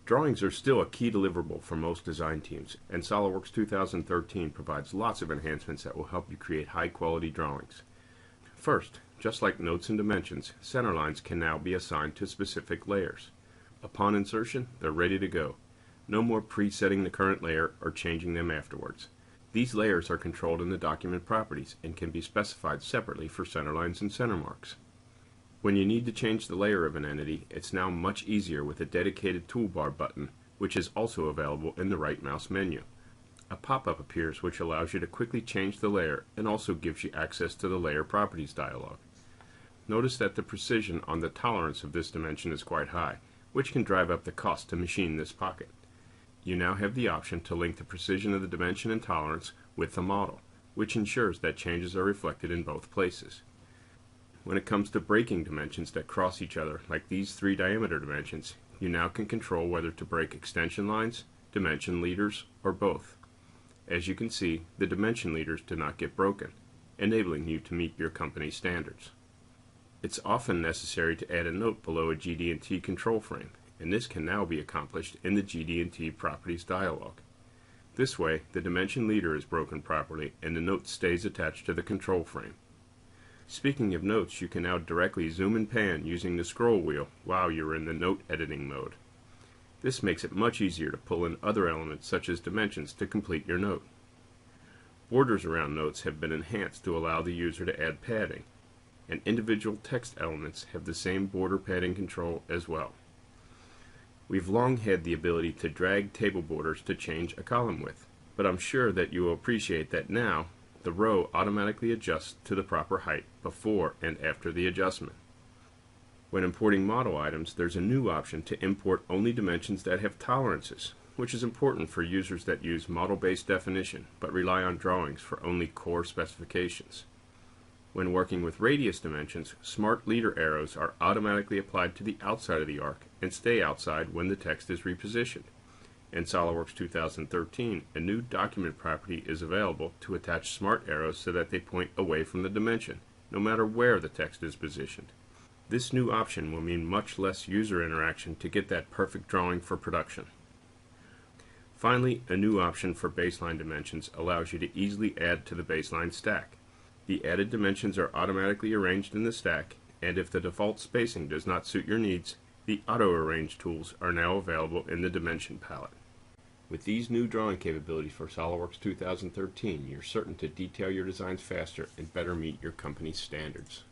Drawings are still a key deliverable for most design teams, and SOLIDWORKS 2013 provides lots of enhancements that will help you create high-quality drawings. First, just like notes and dimensions, center lines can now be assigned to specific layers. Upon insertion, they're ready to go. No more presetting the current layer or changing them afterwards. These layers are controlled in the document properties and can be specified separately for center lines and center marks. When you need to change the layer of an entity, it's now much easier with a dedicated toolbar button, which is also available in the right mouse menu. A pop-up appears which allows you to quickly change the layer and also gives you access to the Layer Properties dialog. Notice that the precision on the tolerance of this dimension is quite high, which can drive up the cost to machine this pocket. You now have the option to link the precision of the dimension and tolerance with the model, which ensures that changes are reflected in both places. When it comes to breaking dimensions that cross each other, like these 3 diameter dimensions, you now can control whether to break extension lines, dimension leaders, or both. As you can see, the dimension leaders do not get broken, enabling you to meet your company's standards. It's often necessary to add a note below a GD&T control frame, and this can now be accomplished in the GD&T Properties dialog. This way, the dimension leader is broken properly and the note stays attached to the control frame. Speaking of notes, you can now directly zoom and pan using the scroll wheel while you're in the note editing mode. This makes it much easier to pull in other elements such as dimensions to complete your note. Borders around notes have been enhanced to allow the user to add padding, and individual text elements have the same border padding control as well. We've long had the ability to drag table borders to change a column width, but I'm sure that you will appreciate that now the row automatically adjusts to the proper height before and after the adjustment. When importing model items, there's a new option to import only dimensions that have tolerances, which is important for users that use model-based definition but rely on drawings for only core specifications. When working with radius dimensions, smart leader arrows are automatically applied to the outside of the arc and stay outside when the text is repositioned. In SOLIDWORKS 2013, a new document property is available to attach smart arrows so that they point away from the dimension, no matter where the text is positioned. This new option will mean much less user interaction to get that perfect drawing for production. Finally, a new option for baseline dimensions allows you to easily add to the baseline stack. The added dimensions are automatically arranged in the stack, and if the default spacing does not suit your needs, the auto-arrange tools are now available in the dimension palette. With these new drawing capabilities for SOLIDWORKS 2013, you're certain to detail your designs faster and better meet your company's standards.